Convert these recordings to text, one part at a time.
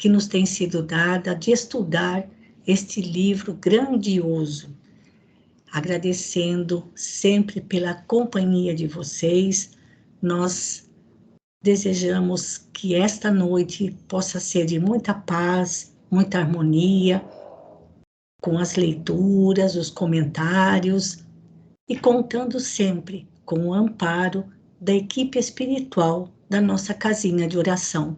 que nos tem sido dada de estudar este livro grandioso. Agradecendo sempre pela companhia de vocês, nós desejamos que esta noite possa ser de muita paz, muita harmonia, com as leituras, os comentários, e contando sempre com o amparo da equipe espiritual da nossa casinha de oração,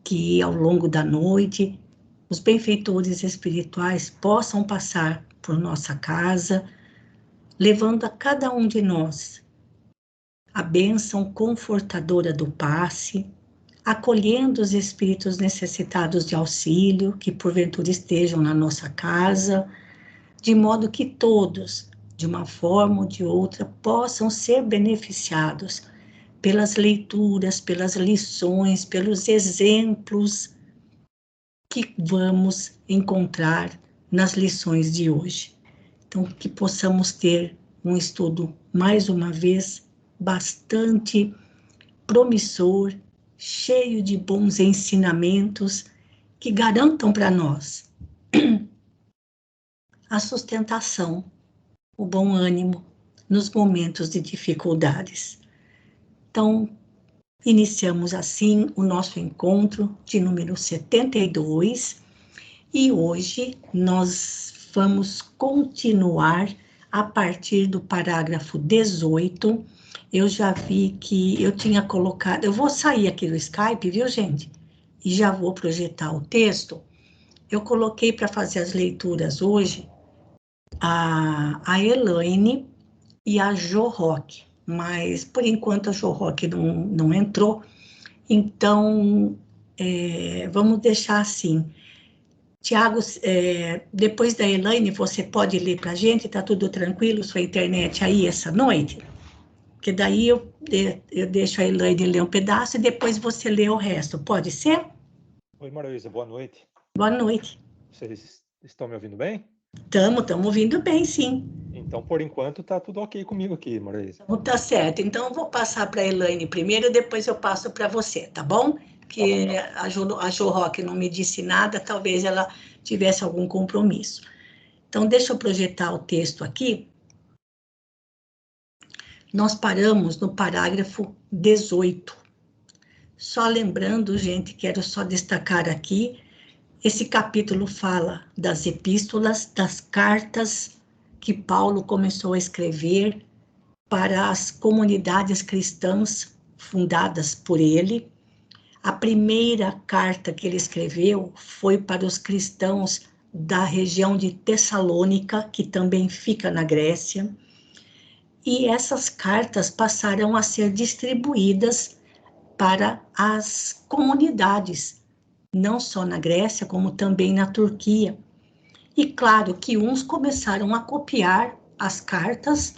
que ao longo da noite os benfeitores espirituais possam passar por nossa casa, levando a cada um de nós a bênção confortadora do passe, acolhendo os espíritos necessitados de auxílio, que porventura estejam na nossa casa, de modo que todos, de uma forma ou de outra, possam ser beneficiados pelas leituras, pelas lições, pelos exemplos que vamos encontrar nas lições de hoje. Então, que possamos ter um estudo, mais uma vez, bastante promissor, cheio de bons ensinamentos que garantam para nós a sustentação, o bom ânimo nos momentos de dificuldades. Então, iniciamos assim o nosso encontro de número 72 e hoje nós vamos continuar a partir do parágrafo 18. Eu já vi que eu tinha colocado, eu vou sair aqui do Skype, viu, gente? E já vou projetar o texto. Eu coloquei para fazer as leituras hoje a Elaine e a Jo Roque, mas por enquanto a Jo Roque não entrou, então vamos deixar assim. Tiago, depois da Elaine, você pode ler para a gente? Está tudo tranquilo, sua internet aí essa noite? Porque daí eu deixo a Elaine ler um pedaço e depois você lê o resto, pode ser? Oi, Maria, boa noite. Boa noite. Vocês estão me ouvindo bem? Estamos ouvindo bem, sim. Então, por enquanto, tá tudo ok comigo aqui, Maria. Então, tá certo. Então, eu vou passar para a Elaine primeiro e depois eu passo para você, tá bom? Que a Jo Roque não me disse nada, talvez ela tivesse algum compromisso. Então, deixa eu projetar o texto aqui. Nós paramos no parágrafo 18. Só lembrando, gente, quero só destacar aqui, esse capítulo fala das epístolas, das cartas que Paulo começou a escrever para as comunidades cristãs fundadas por ele. A primeira carta que ele escreveu foi para os cristãos da região de Tessalônica, que também fica na Grécia, e essas cartas passaram a ser distribuídas para as comunidades, não só na Grécia, como também na Turquia. E claro que uns começaram a copiar as cartas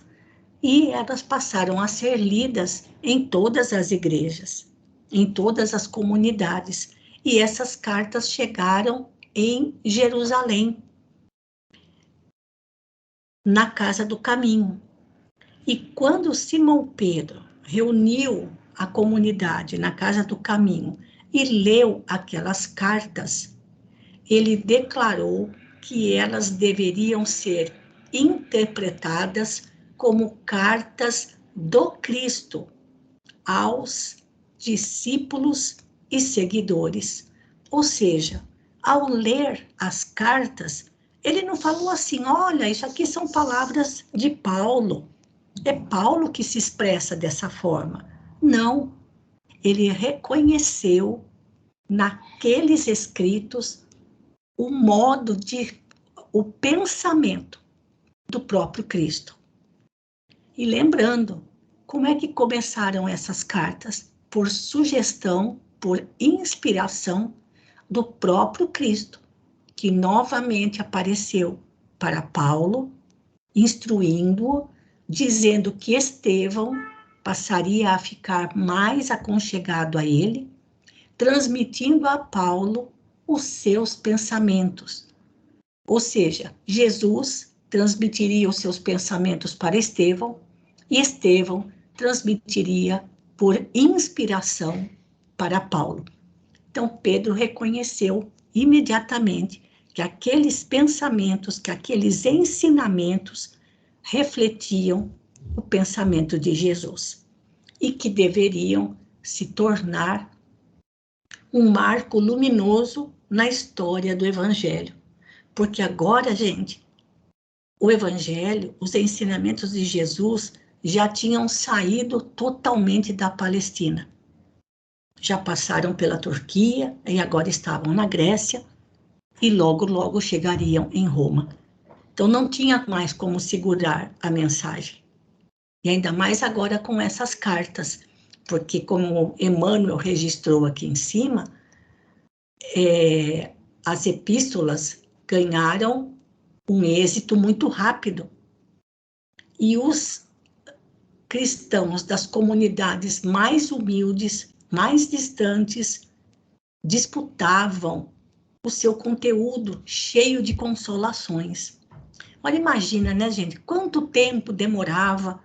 e elas passaram a ser lidas em todas as igrejas, em todas as comunidades. E essas cartas chegaram em Jerusalém, na Casa do Caminho. E quando Simão Pedro reuniu a comunidade na Casa do Caminho e leu aquelas cartas, ele declarou que elas deveriam ser interpretadas como cartas do Cristo aos discípulos e seguidores. Ou seja, ao ler as cartas, ele não falou assim, olha, isso aqui são palavras de Paulo. É Paulo que se expressa dessa forma. Não, ele reconheceu naqueles escritos o pensamento do próprio Cristo. E lembrando, como é que começaram essas cartas? Por sugestão, por inspiração do próprio Cristo, que novamente apareceu para Paulo, instruindo-o, dizendo que Estevão passaria a ficar mais aconchegado a ele, transmitindo a Paulo os seus pensamentos. Ou seja, Jesus transmitiria os seus pensamentos para Estevão e Estevão transmitiria por inspiração para Paulo. Então, Pedro reconheceu imediatamente que aqueles pensamentos, que aqueles ensinamentos refletiam o pensamento de Jesus e que deveriam se tornar um marco luminoso na história do Evangelho. Porque agora, gente, o Evangelho, os ensinamentos de Jesus já tinham saído totalmente da Palestina. Já passaram pela Turquia e agora estavam na Grécia e logo, logo chegariam em Roma. Então não tinha mais como segurar a mensagem. E ainda mais agora com essas cartas, porque como Emmanuel registrou aqui em cima, as epístolas ganharam um êxito muito rápido. E os cristãos das comunidades mais humildes, mais distantes, disputavam o seu conteúdo cheio de consolações. Olha, imagina, né, gente, quanto tempo demorava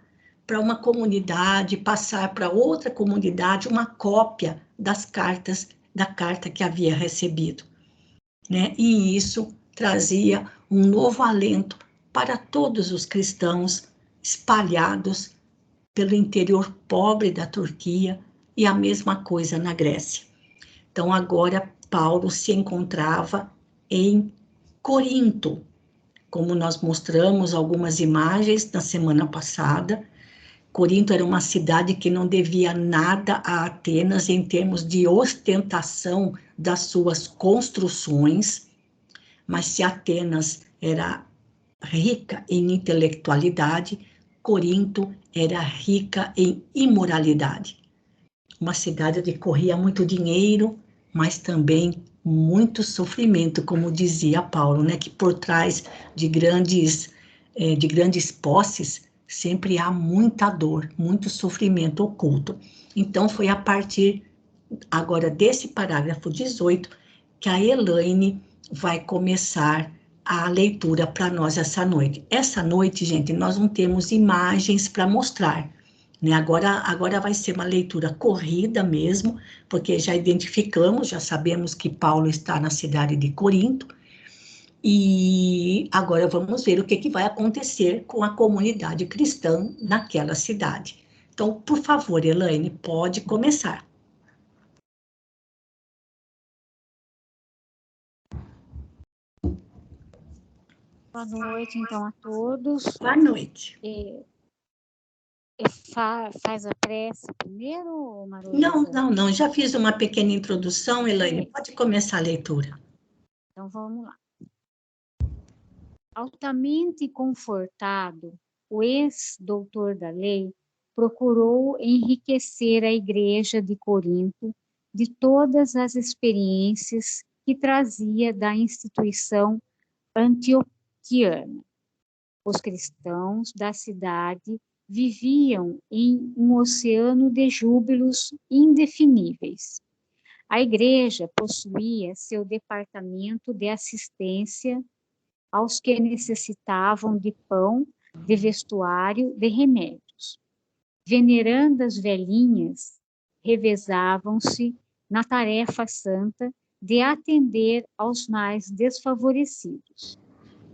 para uma comunidade passar para outra comunidade uma cópia das cartas, da carta que havia recebido, né? E isso trazia um novo alento para todos os cristãos espalhados pelo interior pobre da Turquia e a mesma coisa na Grécia. Então, agora, Paulo se encontrava em Corinto, como nós mostramos algumas imagens na semana passada. Corinto era uma cidade que não devia nada a Atenas em termos de ostentação das suas construções, mas se Atenas era rica em intelectualidade, Corinto era rica em imoralidade. Uma cidade que corria muito dinheiro, mas também muito sofrimento, como dizia Paulo, né? Que por trás de grandes posses sempre há muita dor, muito sofrimento oculto. Então foi a partir agora desse parágrafo 18 que a Elaine vai começar a leitura para nós essa noite. Essa noite, gente, nós não temos imagens para mostrar, né? Agora vai ser uma leitura corrida mesmo, porque já identificamos, já sabemos que Paulo está na cidade de Corinto, e agora vamos ver o que vai acontecer com a comunidade cristã naquela cidade. Então, por favor, Elaine, pode começar. Boa noite, então, a todos. Boa noite. Faz a prece primeiro, Maruísa? Não, já fiz uma pequena introdução, Elaine, pode começar a leitura. Então, vamos lá. Altamente confortado, o ex-doutor da lei procurou enriquecer a igreja de Corinto de todas as experiências que trazia da instituição antioquiana. Os cristãos da cidade viviam em um oceano de júbilos indefiníveis. A igreja possuía seu departamento de assistência aos que necessitavam de pão, de vestuário, de remédios. Venerandas velhinhas revezavam-se na tarefa santa de atender aos mais desfavorecidos.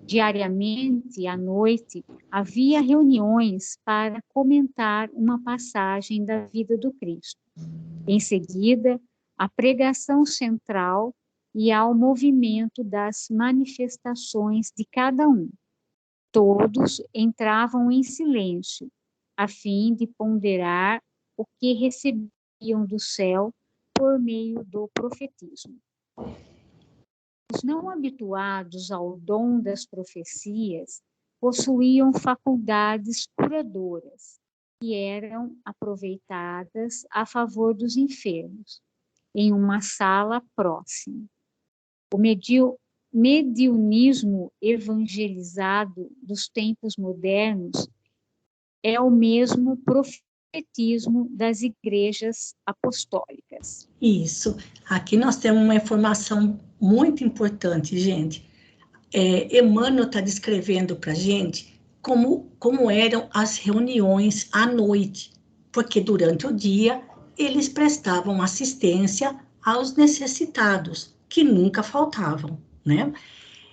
Diariamente, à noite, havia reuniões para comentar uma passagem da vida do Cristo. Em seguida, a pregação central e ao movimento das manifestações de cada um. Todos entravam em silêncio, a fim de ponderar o que recebiam do céu por meio do profetismo. Os não habituados ao dom das profecias possuíam faculdades curadoras, que eram aproveitadas a favor dos enfermos, em uma sala próxima. O mediunismo evangelizado dos tempos modernos é o mesmo profetismo das igrejas apostólicas. Isso. Aqui nós temos uma informação muito importante, gente. Emmanuel está descrevendo para a gente como eram as reuniões à noite, porque durante o dia eles prestavam assistência aos necessitados, que nunca faltavam, né?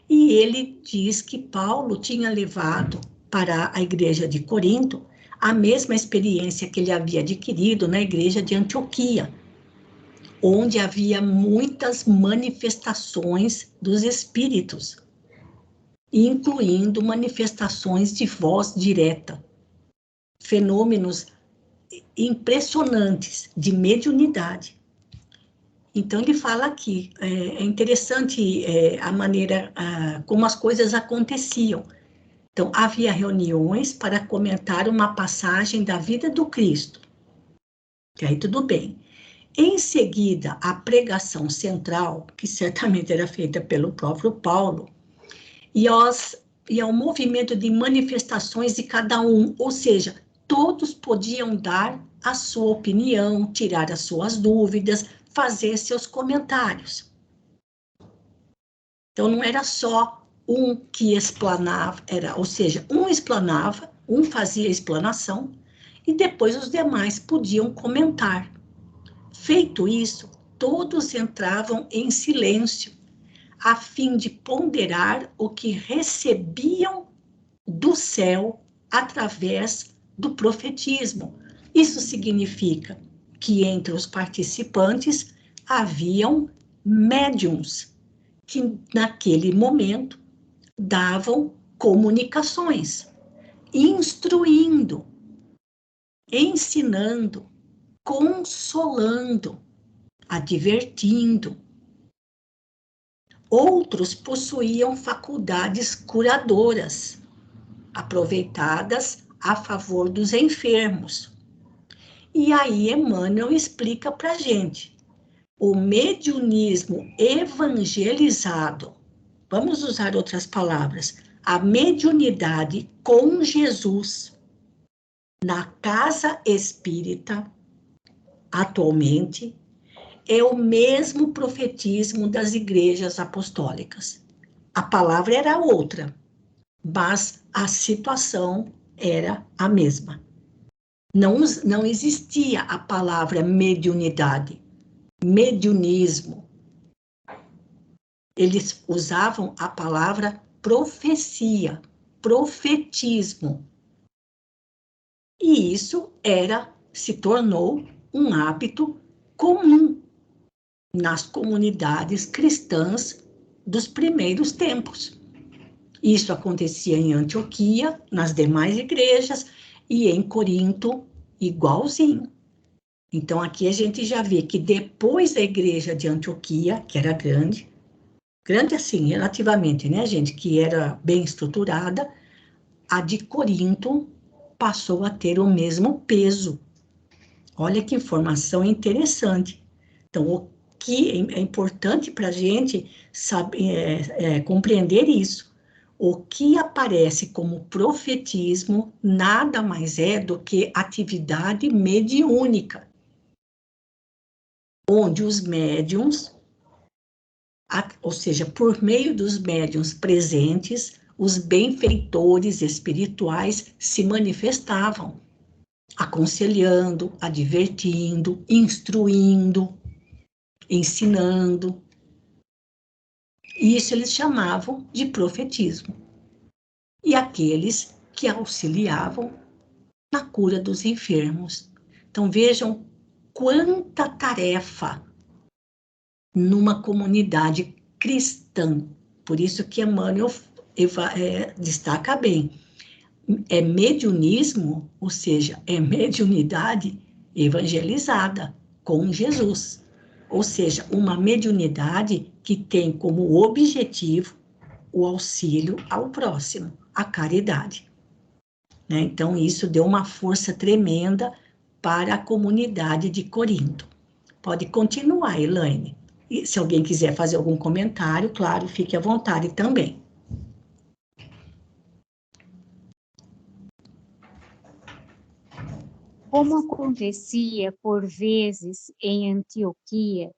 E ele diz que Paulo tinha levado para a igreja de Corinto a mesma experiência que ele havia adquirido na igreja de Antioquia, onde havia muitas manifestações dos espíritos, incluindo manifestações de voz direta, fenômenos impressionantes de mediunidade. Então, ele fala aqui, é interessante a maneira como as coisas aconteciam. Então, havia reuniões para comentar uma passagem da vida do Cristo. E aí, tudo bem. Em seguida, a pregação central, que certamente era feita pelo próprio Paulo, e ao movimento de manifestações de cada um, ou seja, todos podiam dar a sua opinião, tirar as suas dúvidas, fazer seus comentários. Então, não era só um que explanava, ou seja, um explanava, um fazia a explanação, e depois os demais podiam comentar. Feito isso, todos entravam em silêncio, a fim de ponderar o que recebiam do céu através do profetismo. Isso significa que entre os participantes haviam médiums que naquele momento davam comunicações, instruindo, ensinando, consolando, advertindo. Outros possuíam faculdades curadoras, aproveitadas a favor dos enfermos. E aí Emmanuel explica para a gente, o mediunismo evangelizado, vamos usar outras palavras, a mediunidade com Jesus na casa espírita, atualmente, é o mesmo profetismo das igrejas apostólicas. A palavra era outra, mas a situação era a mesma. Não existia a palavra mediunidade, mediunismo. Eles usavam a palavra profecia, profetismo. E isso se tornou um hábito comum nas comunidades cristãs dos primeiros tempos. Isso acontecia em Antioquia, nas demais igrejas, e em Corinto, igualzinho. Então, aqui a gente já vê que depois da igreja de Antioquia, que era grande assim, relativamente, né, gente, que era bem estruturada, a de Corinto passou a ter o mesmo peso. Olha que informação interessante. Então, o que é importante para a gente saber, compreender isso. O que aparece como profetismo nada mais é do que atividade mediúnica, onde os médiuns, ou seja, por meio dos médiuns presentes, os benfeitores espirituais se manifestavam, aconselhando, advertindo, instruindo, ensinando. E isso eles chamavam de profetismo. E aqueles que auxiliavam na cura dos enfermos. Então vejam quanta tarefa numa comunidade cristã. Por isso que Emmanuel destaca bem. É mediunismo, ou seja, é mediunidade evangelizada com Jesus. Ou seja, uma mediunidade que tem como objetivo o auxílio ao próximo, a caridade. Né? Então, isso deu uma força tremenda para a comunidade de Corinto. Pode continuar, Elaine. E se alguém quiser fazer algum comentário, claro, fique à vontade também. Como acontecia por vezes em Antioquia,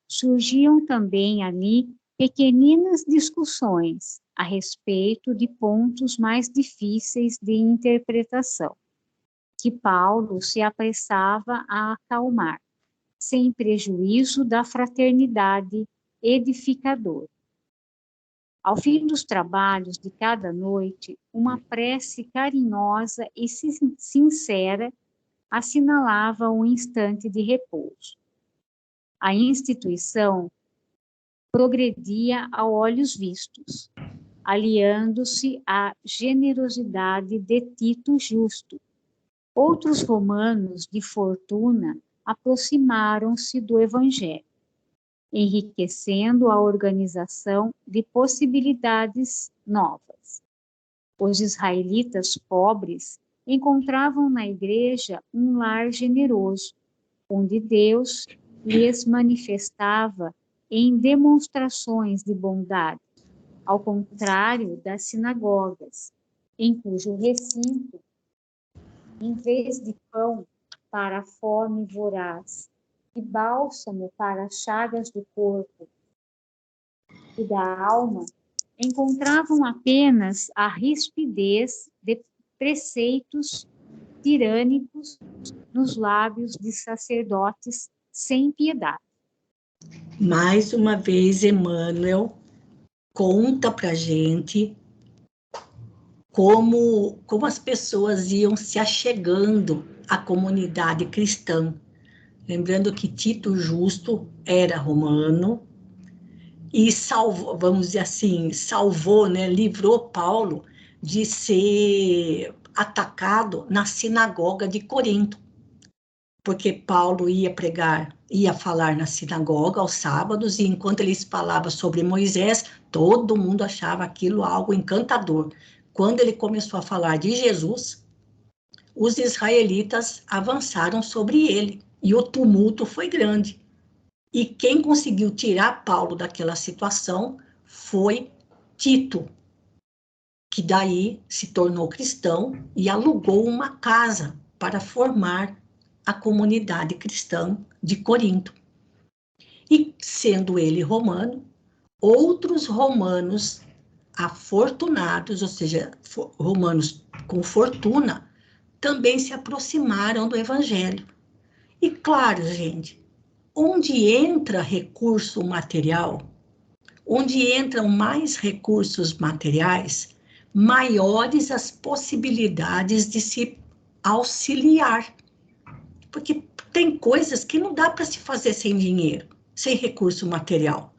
surgiam também ali pequeninas discussões a respeito de pontos mais difíceis de interpretação, que Paulo se apressava a acalmar, sem prejuízo da fraternidade edificadora. Ao fim dos trabalhos de cada noite, uma prece carinhosa e sincera assinalava um instante de repouso. A instituição progredia a olhos vistos, aliando-se à generosidade de Tito Justo. Outros romanos de fortuna aproximaram-se do Evangelho, enriquecendo a organização de possibilidades novas. Os israelitas pobres encontravam na igreja um lar generoso, onde Deus lhes manifestava em demonstrações de bondade, ao contrário das sinagogas, em cujo recinto, em vez de pão para a fome voraz e bálsamo para as chagas do corpo e da alma, encontravam apenas a rispidez de preceitos tirânicos nos lábios de sacerdotes sem piedade. Mais uma vez, Emmanuel conta para a gente como as pessoas iam se achegando à comunidade cristã. Lembrando que Tito Justo era romano e salvou, vamos dizer assim, salvou, né, livrou Paulo de ser atacado na sinagoga de Corinto, porque Paulo ia pregar, ia falar na sinagoga aos sábados, e enquanto eles falavam sobre Moisés, todo mundo achava aquilo algo encantador. Quando ele começou a falar de Jesus, os israelitas avançaram sobre ele, e o tumulto foi grande. E quem conseguiu tirar Paulo daquela situação foi Tito, que daí se tornou cristão e alugou uma casa para formar a comunidade cristã de Corinto. E sendo ele romano, outros romanos afortunados, ou seja, romanos com fortuna, também se aproximaram do evangelho. E claro, gente, onde entra recurso material, onde entram mais recursos materiais, maiores as possibilidades de se auxiliar. Porque tem coisas que não dá para se fazer sem dinheiro, sem recurso material.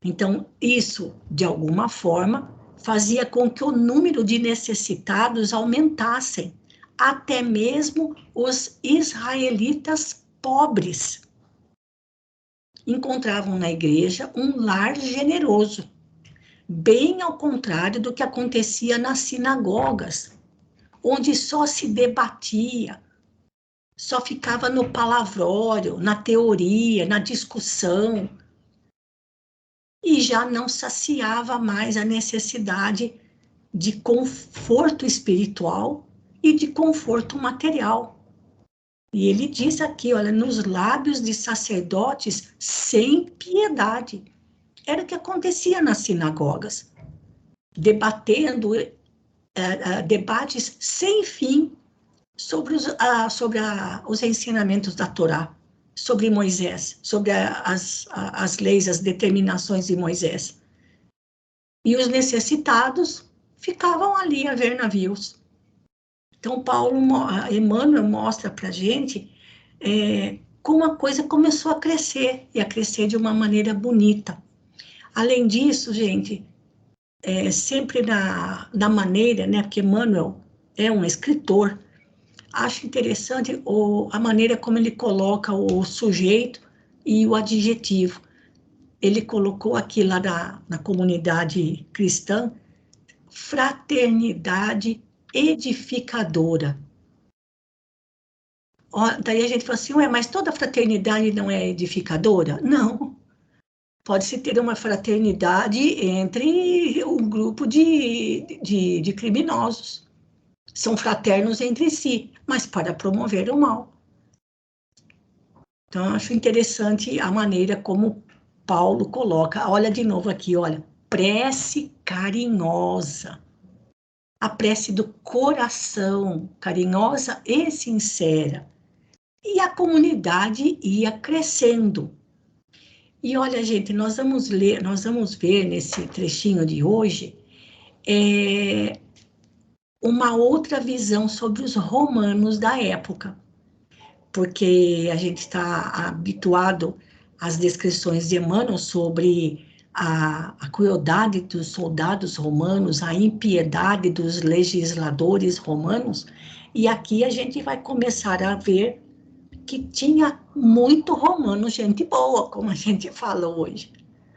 Então, isso, de alguma forma, fazia com que o número de necessitados aumentassem, até mesmo os israelitas pobres encontravam na igreja um lar generoso, bem ao contrário do que acontecia nas sinagogas, onde só se debatia, só ficava no palavrório, na teoria, na discussão, e já não saciava mais a necessidade de conforto espiritual e de conforto material. E ele diz aqui, olha, nos lábios de sacerdotes sem piedade. Era o que acontecia nas sinagogas, debatendo debates sem fim sobre os ensinamentos da Torá, sobre Moisés, sobre as leis, as determinações de Moisés. E os necessitados ficavam ali a ver navios. Então, Emmanuel mostra para a gente como a coisa começou a crescer, e a crescer de uma maneira bonita. Além disso, gente, sempre na maneira, né, porque Emmanuel é um escritor, acho interessante a maneira como ele coloca o sujeito e o adjetivo. Ele colocou aqui lá na comunidade cristã, fraternidade edificadora. Daí a gente fala assim, mas toda fraternidade não é edificadora? Não. Pode-se ter uma fraternidade entre um grupo de criminosos. São fraternos entre si, mas para promover o mal. Então, eu acho interessante a maneira como Paulo coloca. Olha de novo aqui, olha. Prece carinhosa. A prece do coração, carinhosa e sincera. e a comunidade ia crescendo. E olha, gente, nós vamos ver nesse trechinho de hoje uma outra visão sobre os romanos da época, porque a gente está habituado às descrições de Emmanuel sobre a crueldade dos soldados romanos, a impiedade dos legisladores romanos, e aqui a gente vai começar a ver que tinha muito romano, gente boa, como a gente fala hoje,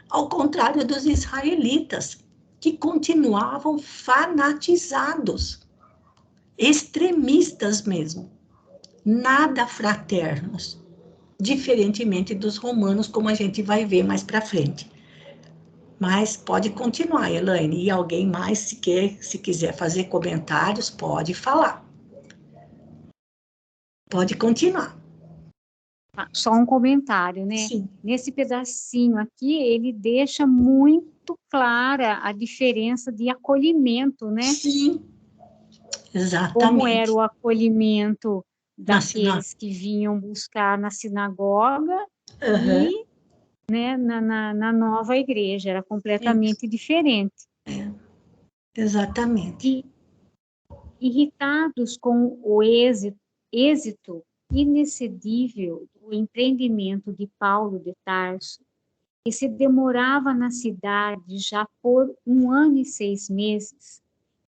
ao contrário dos israelitas, que continuavam fanatizados, extremistas mesmo, nada fraternos, diferentemente dos romanos, como a gente vai ver mais para frente. Mas pode continuar, Elaine, e alguém mais, se quiser fazer comentários, pode falar. Pode continuar. Só um comentário, né? Sim. Nesse pedacinho aqui, ele deixa muito clara a diferença de acolhimento, né? Sim, exatamente. Como era o acolhimento daqueles que vinham buscar na sinagoga e, né, na nova igreja, era completamente diferente. Exatamente. E, irritados com o êxito inexcedível do empreendimento de Paulo de Tarso, que se demorava na cidade já por 1 ano e 6 meses,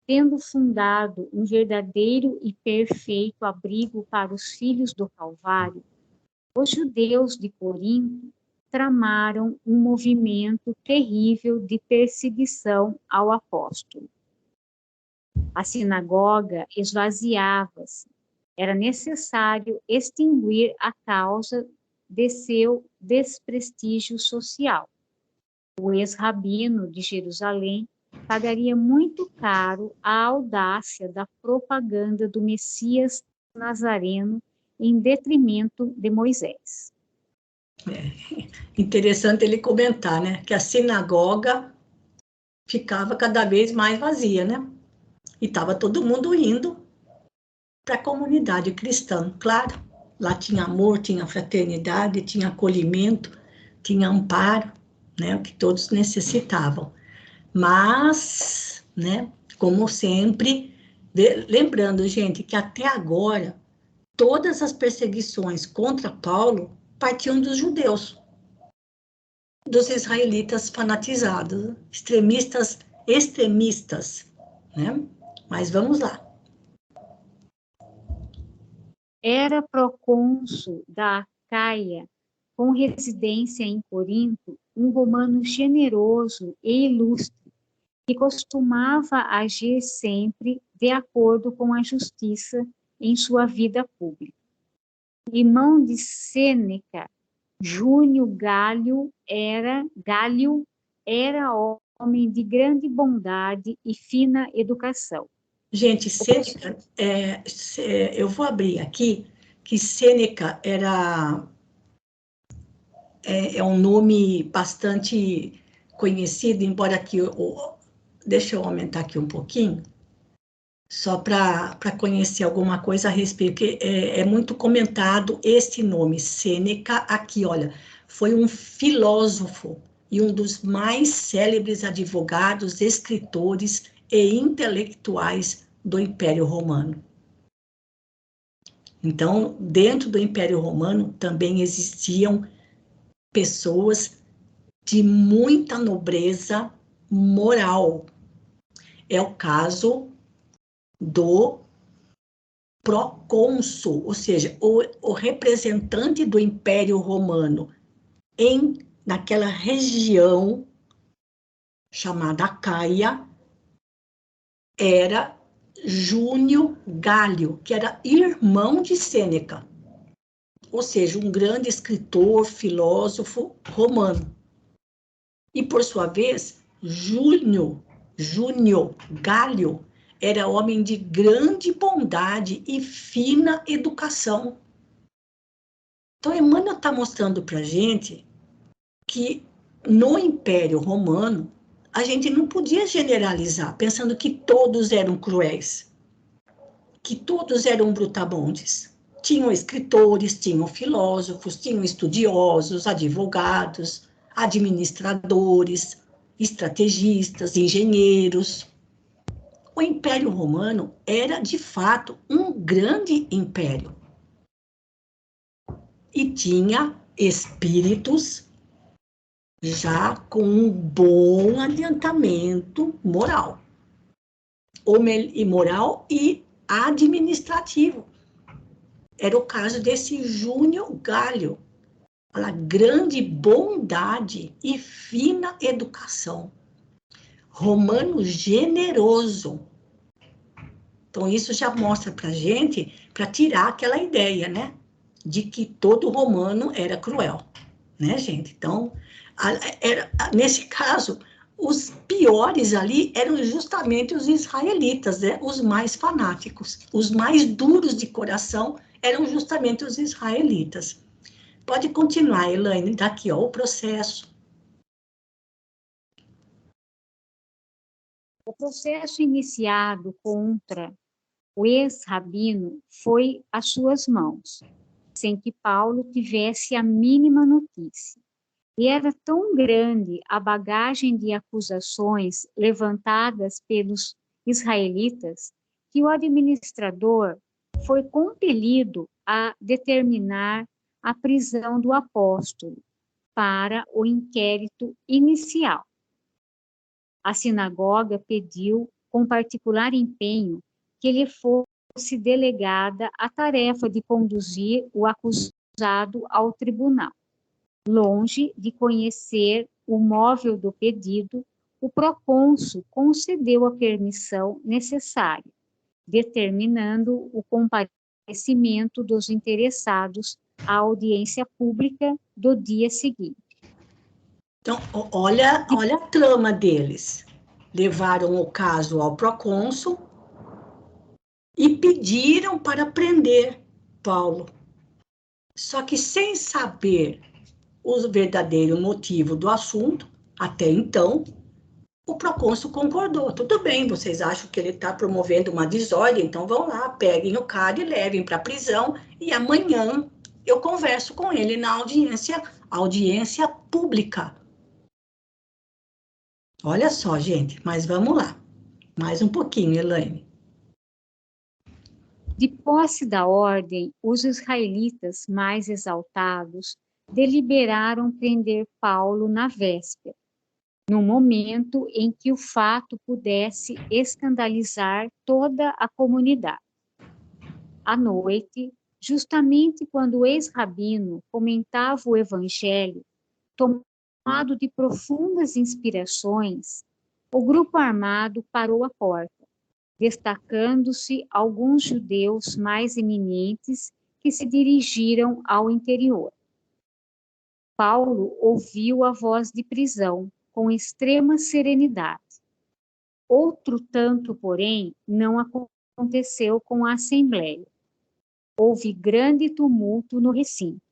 tendo fundado um verdadeiro e perfeito abrigo para os filhos do Calvário, os judeus de Corinto tramaram um movimento terrível de perseguição ao apóstolo. A sinagoga esvaziava-se. Era necessário extinguir a causa de seu desprestígio social. O ex-rabino de Jerusalém pagaria muito caro a audácia da propaganda do Messias Nazareno em detrimento de Moisés. Interessante ele comentar, né, que a sinagoga ficava cada vez mais vazia, né? E estava todo mundo indo para a comunidade cristã, claro. Lá tinha amor, tinha fraternidade, tinha acolhimento, tinha amparo, né, o que todos necessitavam. Mas, né, como sempre, lembrando, gente, que até agora, todas as perseguições contra Paulo partiam dos judeus, dos israelitas fanatizados, extremistas, né? Mas vamos lá. Era procônsul da Acaia, com residência em Corinto, um romano generoso e ilustre, que costumava agir sempre de acordo com a justiça em sua vida pública. Irmão de Sêneca, Júnior Gálio era homem de grande bondade e fina educação. Gente, Sêneca, eu vou abrir aqui, que Sêneca é um nome bastante conhecido, embora aqui, deixa eu aumentar aqui um pouquinho, só para conhecer alguma coisa a respeito, porque é muito comentado esse nome, Sêneca, aqui, olha, foi um filósofo e um dos mais célebres advogados, escritores e intelectuais do Império Romano. Então, dentro do Império Romano também existiam pessoas de muita nobreza moral. É o caso do procônsul, ou seja, o representante do Império Romano naquela região chamada Acaia, era Júnior Gálio, que era irmão de Sêneca, ou seja, um grande escritor, filósofo romano. E, por sua vez, Júnior Gálio era homem de grande bondade e fina educação. Então, Emmanuel está mostrando para a gente que no Império Romano, a gente não podia generalizar, pensando que todos eram cruéis, que todos eram brutamontes. Tinham escritores, tinham filósofos, tinham estudiosos, advogados, administradores, estrategistas, engenheiros. O Império Romano era, de fato, um grande império. E tinha espíritos já com um bom adiantamento moral. Moral e administrativo. Era o caso desse Júnior Galho. A grande bondade e fina educação. Romano generoso. Então, isso já mostra para a gente, para tirar aquela ideia, né? De que todo romano era cruel, né, gente? Então, nesse caso, os piores ali eram justamente os israelitas, né? Os mais fanáticos, os mais duros de coração eram justamente os israelitas. Pode continuar, Elaine, daqui, ó, o processo. O processo iniciado contra o ex-rabino foi às suas mãos, sem que Paulo tivesse a mínima notícia. E era tão grande a bagagem de acusações levantadas pelos israelitas que o administrador foi compelido a determinar a prisão do apóstolo para o inquérito inicial. A sinagoga pediu, com particular empenho, que lhe fosse delegada a tarefa de conduzir o acusado ao tribunal. Longe de conhecer o móvel do pedido, o procônsul concedeu a permissão necessária, determinando o comparecimento dos interessados à audiência pública do dia seguinte. Então, olha a trama deles. Levaram o caso ao procônsul e pediram para prender Paulo. Só que sem saber o verdadeiro motivo do assunto, até então, o procônsul concordou. Tudo bem, vocês acham que ele está promovendo uma desordem, então vão lá, peguem o cara e levem para a prisão, e amanhã eu converso com ele na audiência pública. Olha só, gente, mas vamos lá. Mais um pouquinho, Elaine. De posse da ordem, os israelitas mais exaltados deliberaram prender Paulo na véspera, no momento em que o fato pudesse escandalizar toda a comunidade. À noite, justamente quando o ex-rabino comentava o evangelho, tomado de profundas inspirações, o grupo armado parou à porta, destacando-se alguns judeus mais eminentes que se dirigiram ao interior. Paulo ouviu a voz de prisão com extrema serenidade. Outro tanto, porém, não aconteceu com a assembleia. Houve grande tumulto no recinto.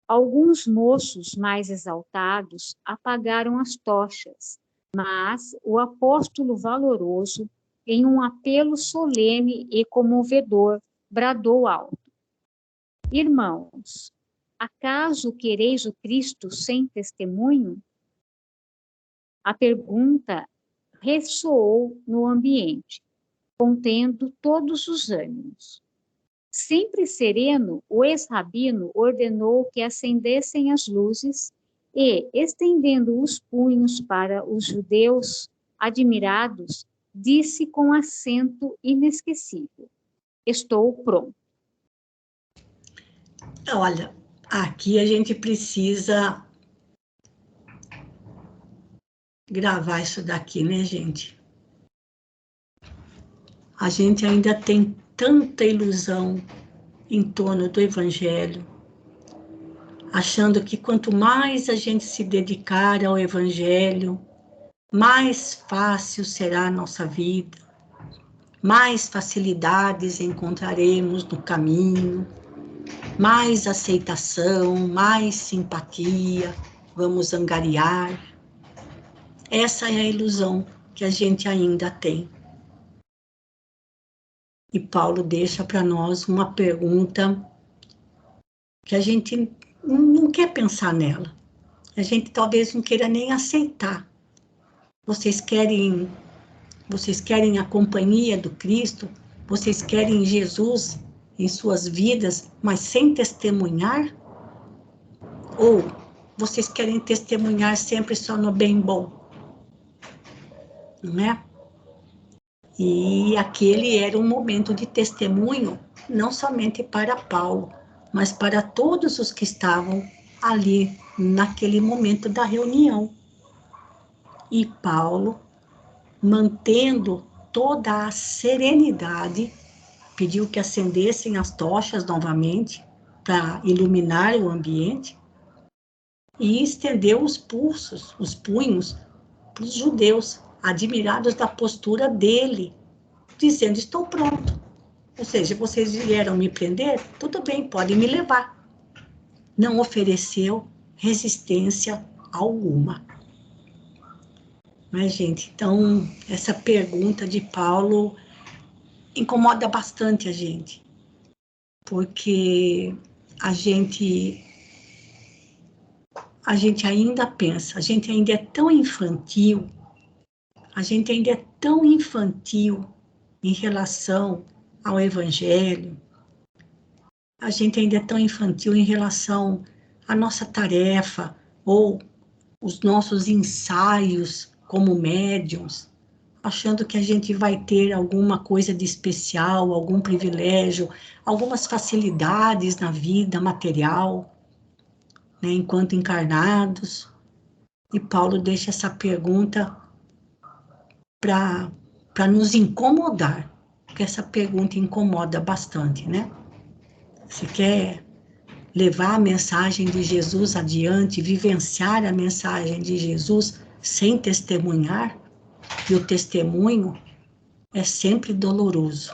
Alguns moços mais exaltados apagaram as tochas, mas o apóstolo valoroso, em um apelo solene e comovedor, bradou alto: Irmãos, acaso quereis o Cristo sem testemunho? A pergunta ressoou no ambiente, contendo todos os ânimos. Sempre sereno, o ex-rabino ordenou que acendessem as luzes e, estendendo os punhos para os judeus admirados, disse com acento inesquecível: Estou pronto. Olha, aqui a gente precisa gravar isso daqui, né, gente? A gente ainda tem tanta ilusão em torno do Evangelho, achando que quanto mais a gente se dedicar ao Evangelho, mais fácil será a nossa vida, mais facilidades encontraremos no caminho, mais aceitação, mais simpatia vamos angariar. Essa é a ilusão que a gente ainda tem. E Paulo deixa para nós uma pergunta que a gente não quer pensar nela. A gente talvez não queira nem aceitar. Vocês querem a companhia do Cristo? Vocês querem Jesus em suas vidas, mas sem testemunhar? Ou vocês querem testemunhar sempre só no bem bom? Não é? E aquele era um momento de testemunho, não somente para Paulo, mas para todos os que estavam ali, naquele momento da reunião. E Paulo, mantendo toda a serenidade, pediu que acendessem as tochas novamente para iluminar o ambiente e estendeu os punhos para os judeus, admirados da postura dele, dizendo: estou pronto. Ou seja, vocês vieram me prender? Tudo bem, podem me levar. Não ofereceu resistência alguma. Mas, gente, então, essa pergunta de Paulo incomoda bastante a gente, porque a gente ainda pensa, a gente ainda é tão infantil, em relação ao Evangelho, a gente ainda é tão infantil em relação à nossa tarefa, ou os nossos ensaios como médiums, achando que a gente vai ter alguma coisa de especial, algum privilégio, algumas facilidades na vida material, né, enquanto encarnados. E Paulo deixa essa pergunta para nos incomodar, porque essa pergunta incomoda bastante, né? Você quer levar a mensagem de Jesus adiante, vivenciar a mensagem de Jesus sem testemunhar? E o testemunho é sempre doloroso,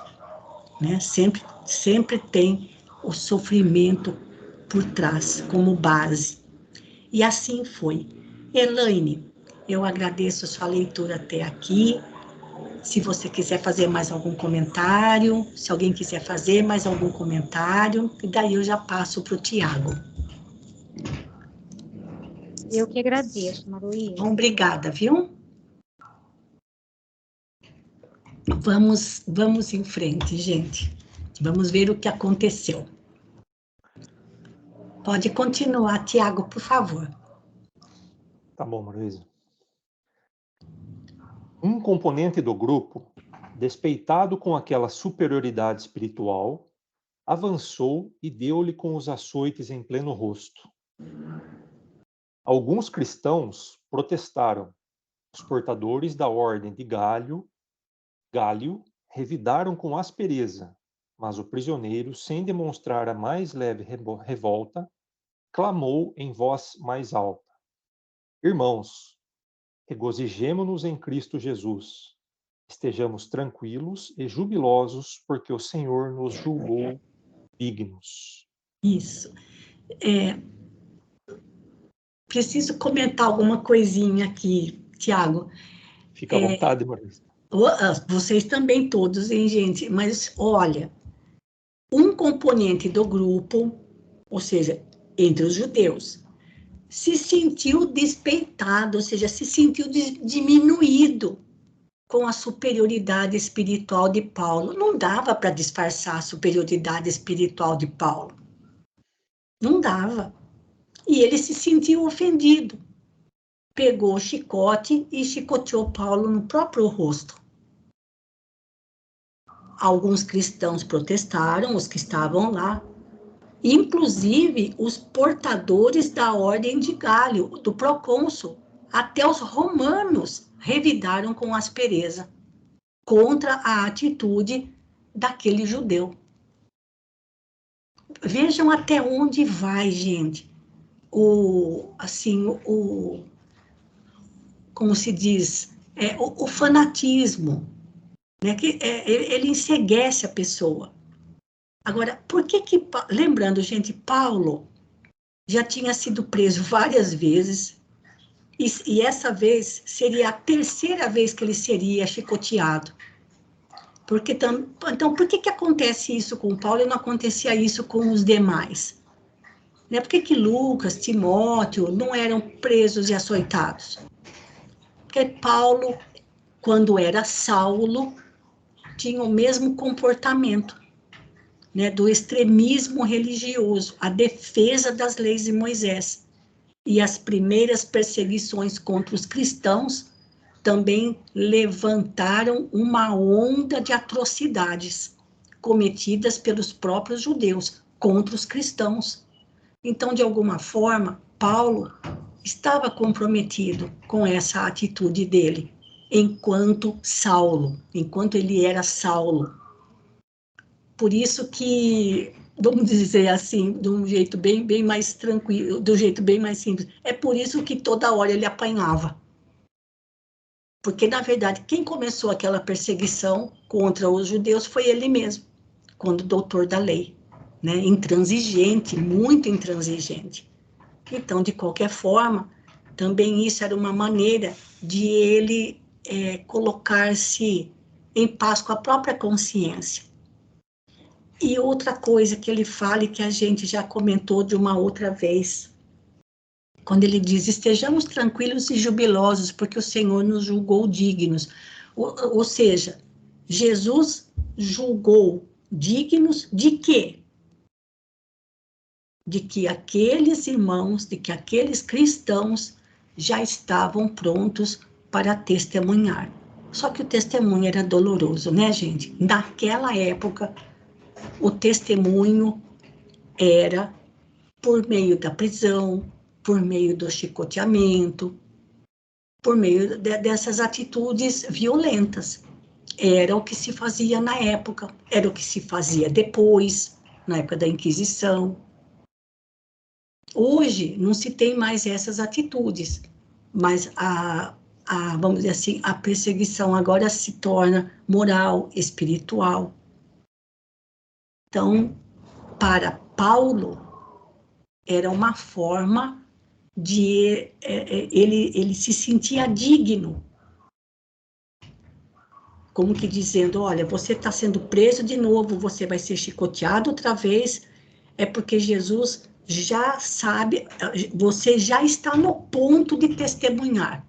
né? Sempre tem o sofrimento por trás, como base. E assim foi. Elaine, eu agradeço a sua leitura até aqui. Se você quiser fazer mais algum comentário, se alguém quiser fazer mais algum comentário, e daí eu já passo para o Tiago. Eu que agradeço, Maruísa. Obrigada, viu? Vamos em frente, gente. Vamos ver o que aconteceu. Pode continuar, Tiago, por favor. Tá bom, Maruísa. Um componente do grupo, despeitado com aquela superioridade espiritual, avançou e deu-lhe com os açoites em pleno rosto. Alguns cristãos protestaram. Os portadores da ordem de Gálio revidaram com aspereza, mas o prisioneiro, sem demonstrar a mais leve revolta, clamou em voz mais alta: Irmãos, regozijemo-nos em Cristo Jesus. Estejamos tranquilos e jubilosos, porque o Senhor nos julgou dignos. Isso. Preciso comentar alguma coisinha aqui, Tiago. Fica à vontade, Marisa. Vocês também todos, hein, gente? Mas, olha, um componente do grupo, ou seja, entre os judeus, se sentiu despeitado, ou seja, se sentiu diminuído com a superioridade espiritual de Paulo. Não dava para disfarçar a superioridade espiritual de Paulo. Não dava. E ele se sentiu ofendido. Pegou o chicote e chicoteou Paulo no próprio rosto. Alguns cristãos protestaram, os que estavam lá, inclusive os portadores da ordem de Gálio, do procônsul, até os romanos revidaram com aspereza contra a atitude daquele judeu. Vejam até onde vai, gente, como se diz, o fanatismo, né? Ele enceguece a pessoa. Agora, por que, lembrando, gente, Paulo já tinha sido preso várias vezes, e essa vez seria a terceira vez que ele seria chicoteado. Então, por que acontece isso com Paulo e não acontecia isso com os demais? Né? Por que Lucas, Timóteo não eram presos e açoitados? Porque Paulo, quando era Saulo, tinha o mesmo comportamento, né, do extremismo religioso, a defesa das leis de Moisés. E as primeiras perseguições contra os cristãos também levantaram uma onda de atrocidades cometidas pelos próprios judeus contra os cristãos. Então, de alguma forma, Paulo estava comprometido com essa atitude dele, enquanto Saulo, enquanto ele era Saulo. Por isso que, vamos dizer assim, de um jeito bem mais tranquilo, do jeito bem mais simples, é por isso que toda hora ele apanhava. Porque, na verdade, quem começou aquela perseguição contra os judeus foi ele mesmo, quando doutor da lei, né? Intransigente, muito intransigente. Então, de qualquer forma, também isso era uma maneira de ele colocar-se em paz com a própria consciência. E outra coisa que ele fala e que a gente já comentou de uma outra vez, quando ele diz, estejamos tranquilos e jubilosos, porque o Senhor nos julgou dignos. Ou seja, Jesus julgou dignos de quê? De que aqueles irmãos, de que aqueles cristãos já estavam prontos para testemunhar. Só que o testemunho era doloroso, né, gente? Naquela época, o testemunho era por meio da prisão, por meio do chicoteamento, por meio dessas atitudes violentas. Era o que se fazia na época, era o que se fazia depois, na época da Inquisição. Hoje não se tem mais essas atitudes, mas vamos dizer assim, a perseguição agora se torna moral, espiritual. Então, para Paulo, era uma forma de ele se sentia digno, como que dizendo, olha, você está sendo preso de novo, você vai ser chicoteado outra vez, é porque Jesus já sabe, você já está no ponto de testemunhar.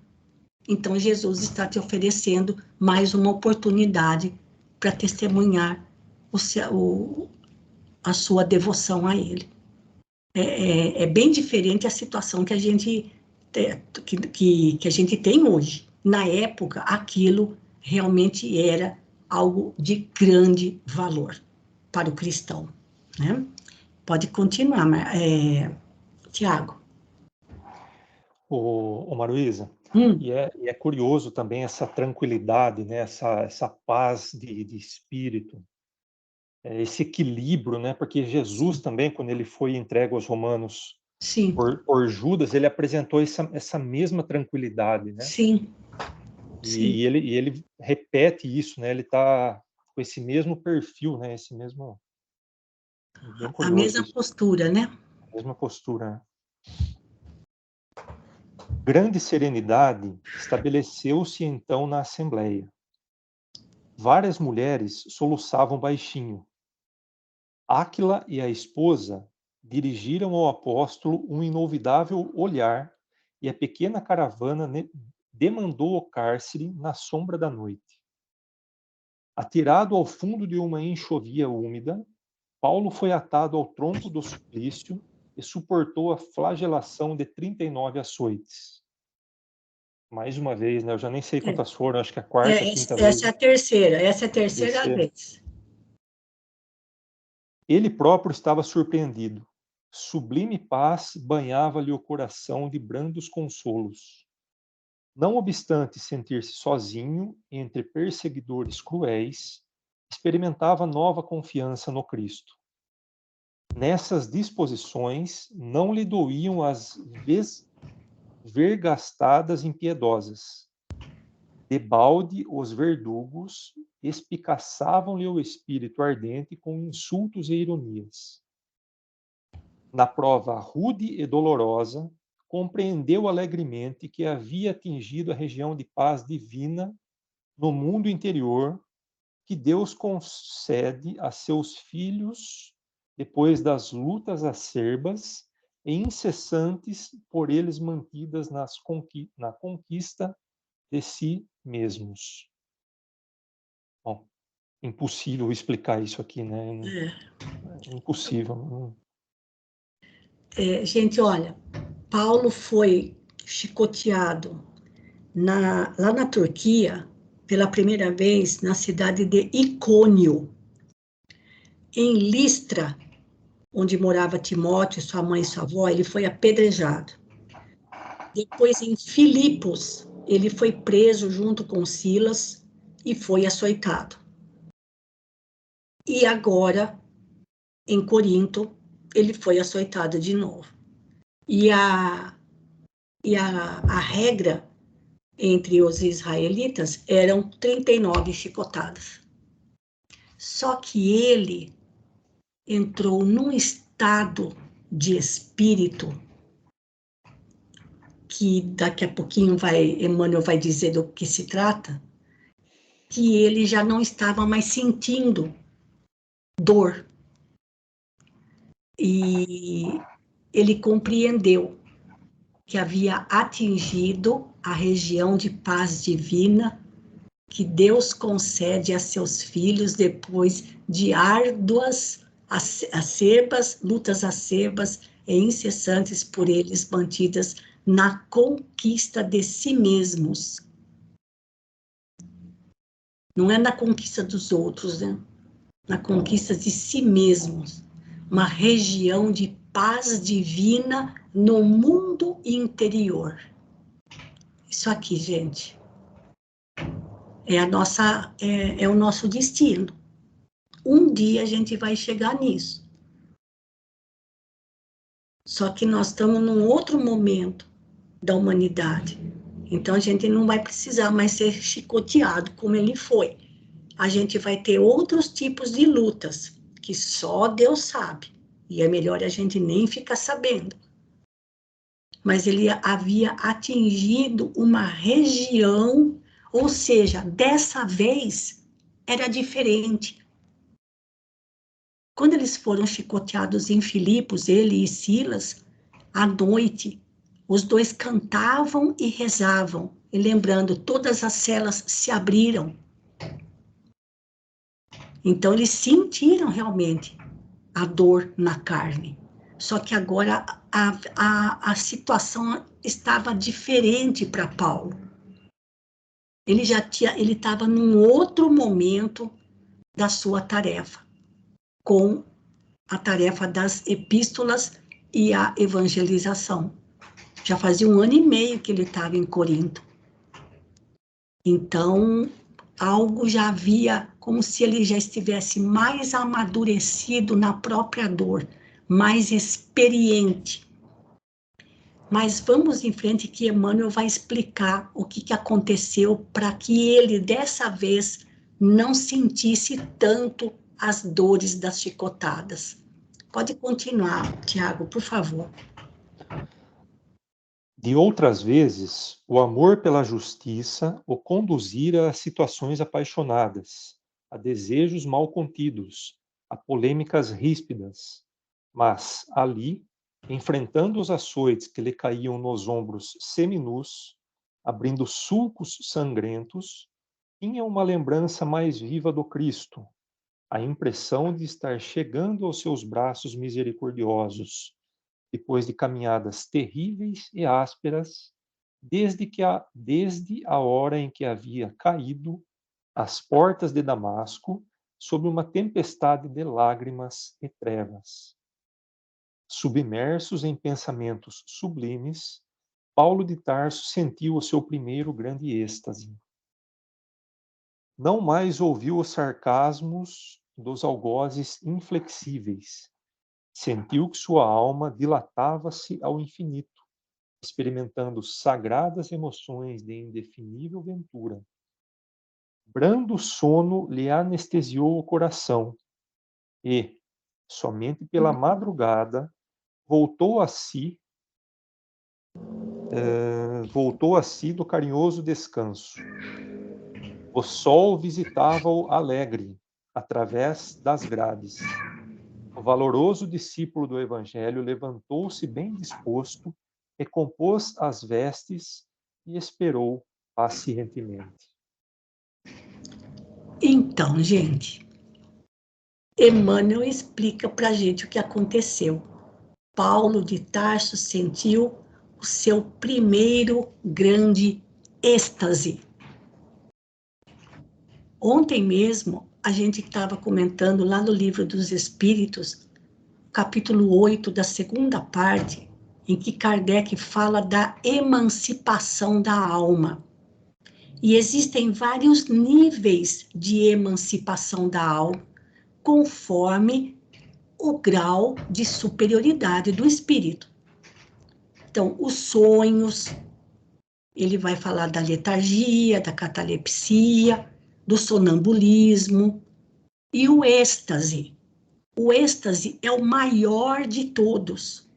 Então, Jesus está te oferecendo mais uma oportunidade para testemunhar a sua devoção a Ele. É bem diferente a situação que a gente que a gente tem hoje. Na época, aquilo realmente era algo de grande valor para o cristão, né? Pode continuar, Tiago. Ô Maruísa, e é curioso também essa tranquilidade, né? essa paz de espírito, esse equilíbrio, né? Porque Jesus também, quando ele foi entregue aos romanos Sim, por Judas, ele apresentou essa mesma tranquilidade, né? sim, sim. E ele repete isso, né? Ele está com esse mesmo perfil, né? Esse mesmo, bem A curioso mesma isso, postura, né? a mesma postura, né? Grande serenidade estabeleceu-se então na assembleia. Várias mulheres soluçavam baixinho. Áquila e a esposa dirigiram ao apóstolo um inovidável olhar e a pequena caravana demandou o cárcere na sombra da noite. Atirado ao fundo de uma enxovia úmida, Paulo foi atado ao tronco do suplício e suportou a flagelação de 39 açoites. Mais uma vez, né? Eu já nem sei quantas foram, acho que a quarta, quinta vez. Essa é a terceira Terceira. vez. Ele próprio estava surpreendido. Sublime paz banhava-lhe o coração de brandos consolos. Não obstante sentir-se sozinho entre perseguidores cruéis, experimentava nova confiança no Cristo. Nessas disposições não lhe doíam as vergastadas impiedosas. Debalde os verdugos espicaçavam-lhe o espírito ardente com insultos e ironias. Na prova rude e dolorosa, compreendeu alegremente que havia atingido a região de paz divina no mundo interior que Deus concede a seus filhos depois das lutas acerbas e incessantes por eles mantidas na conquista de si mesmos. Bom, impossível explicar isso aqui, né? Impossível. Gente, olha, Paulo foi chicoteado lá na Turquia, pela primeira vez, na cidade de Icônio. Em Listra, onde morava Timóteo, sua mãe e sua avó, ele foi apedrejado. Depois, em Filipos, ele foi preso junto com Silas e foi açoitado. E agora, em Corinto, ele foi açoitado de novo. E a regra entre os israelitas eram 39 chicotadas. Só que ele entrou num estado de espírito que daqui a pouquinho Emmanuel vai dizer do que se trata, que ele já não estava mais sentindo dor. E ele compreendeu que havia atingido a região de paz divina que Deus concede a seus filhos depois de árduas lutas acerbas e incessantes por eles mantidas na conquista de si mesmos. Não é na conquista dos outros, né? Na conquista de si mesmos. Uma região de paz divina no mundo interior. Isso aqui, gente, é o nosso destino. Um dia a gente vai chegar nisso. Só que nós estamos num outro momento da humanidade. Então a gente não vai precisar mais ser chicoteado como ele foi. A gente vai ter outros tipos de lutas que só Deus sabe. E é melhor a gente nem ficar sabendo. Mas ele havia atingido uma região, ou seja, dessa vez era diferente. Quando eles foram chicoteados em Filipos, ele e Silas, à noite, os dois cantavam e rezavam, e lembrando, todas as celas se abriram. Então, eles sentiram realmente a dor na carne. Só que agora a situação estava diferente para Paulo. Ele estava num outro momento da sua tarefa, com a tarefa das epístolas e a evangelização. Já fazia 1 ano e meio que ele estava em Corinto. Então, algo já havia, como se ele já estivesse mais amadurecido na própria dor, mais experiente. Mas vamos em frente que Emmanuel vai explicar o que aconteceu para que ele, dessa vez, não sentisse tanto as dores das chicotadas. Pode continuar, Tiago, por favor. De outras vezes, o amor pela justiça o conduzira a situações apaixonadas, a desejos mal contidos, a polêmicas ríspidas. Mas, ali, enfrentando os açoites que lhe caíam nos ombros seminus, abrindo sulcos sangrentos, tinha uma lembrança mais viva do Cristo, a impressão de estar chegando aos seus braços misericordiosos, depois de caminhadas terríveis e ásperas, desde a hora em que havia caído às portas de Damasco, sob uma tempestade de lágrimas e trevas. Submersos em pensamentos sublimes, Paulo de Tarso sentiu o seu primeiro grande êxtase. Não mais ouviu os sarcasmos dos algozes inflexíveis. Sentiu que sua alma dilatava-se ao infinito, experimentando sagradas emoções de indefinível ventura. Brando sono lhe anestesiou o coração e, somente pela madrugada, voltou a si do carinhoso descanso. O sol visitava-o alegre, através das grades. O valoroso discípulo do Evangelho levantou-se bem disposto, recompôs as vestes e esperou pacientemente. Então, gente, Emmanuel explica para a gente o que aconteceu. Paulo de Tarso sentiu o seu primeiro grande êxtase. Ontem mesmo, a gente estava comentando lá no Livro dos Espíritos, capítulo 8, da segunda parte, em que Kardec fala da emancipação da alma. E existem vários níveis de emancipação da alma, conforme o grau de superioridade do espírito. Então, os sonhos, ele vai falar da letargia, da catalepsia, do sonambulismo e o êxtase. O êxtase é o maior de todos.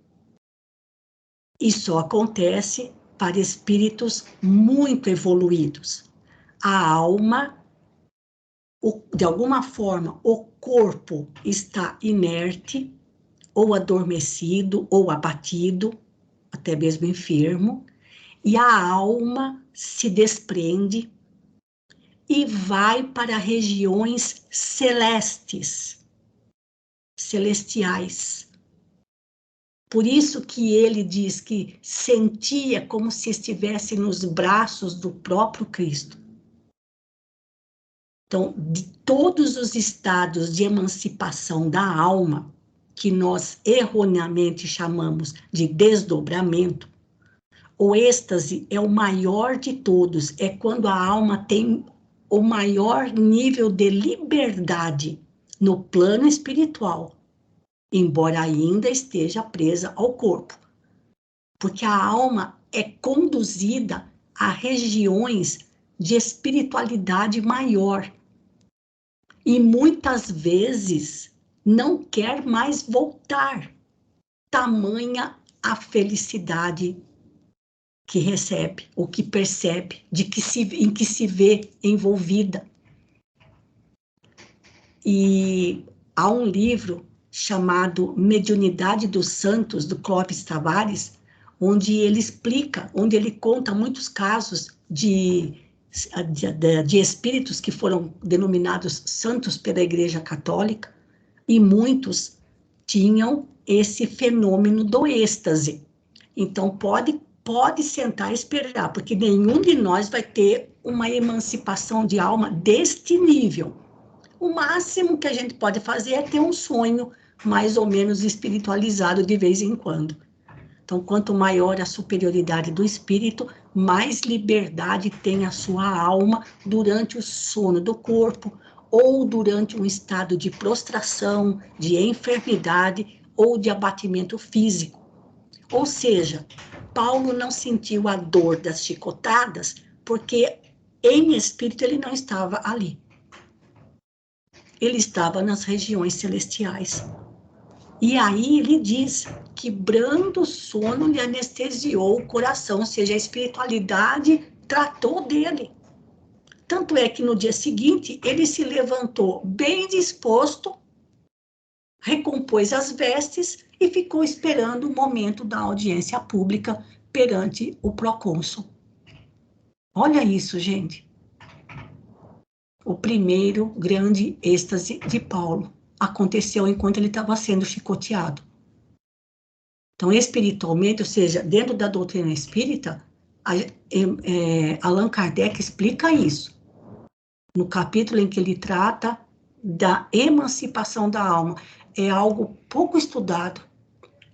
E só acontece para espíritos muito evoluídos. A alma, de alguma forma, o corpo está inerte, ou adormecido, ou abatido, até mesmo enfermo, e a alma se desprende e vai para regiões celestes, celestiais. Por isso que ele diz que sentia como se estivesse nos braços do próprio Cristo. Então, de todos os estados de emancipação da alma, que nós erroneamente chamamos de desdobramento, o êxtase é o maior de todos, é quando a alma tem o maior nível de liberdade no plano espiritual, embora ainda esteja presa ao corpo. Porque a alma é conduzida a regiões de espiritualidade maior. E muitas vezes não quer mais voltar. Tamanha a felicidade que recebe, ou que percebe, em que se vê envolvida. E há um livro chamado Mediunidade dos Santos, do Clóvis Tavares, onde ele explica, onde ele conta muitos casos de espíritos que foram denominados santos pela Igreja Católica, e muitos tinham esse fenômeno do êxtase. Então, pode sentar e esperar, porque nenhum de nós vai ter uma emancipação de alma deste nível. O máximo que a gente pode fazer é ter um sonho mais ou menos espiritualizado de vez em quando. Então, quanto maior a superioridade do espírito, mais liberdade tem a sua alma durante o sono do corpo, ou durante um estado de prostração, de enfermidade ou de abatimento físico. Ou seja, Paulo não sentiu a dor das chicotadas, porque em espírito ele não estava ali. Ele estava nas regiões celestiais. E aí ele diz que brando sono lhe anestesiou o coração, ou seja, a espiritualidade tratou dele. Tanto é que no dia seguinte ele se levantou bem disposto, recompôs as vestes e ficou esperando o momento da audiência pública perante o procônsul. Olha isso, gente. O primeiro grande êxtase de Paulo aconteceu enquanto ele estava sendo chicoteado. Então, espiritualmente, ou seja, dentro da doutrina espírita, Allan Kardec explica isso. No capítulo em que ele trata da emancipação da alma. É algo pouco estudado,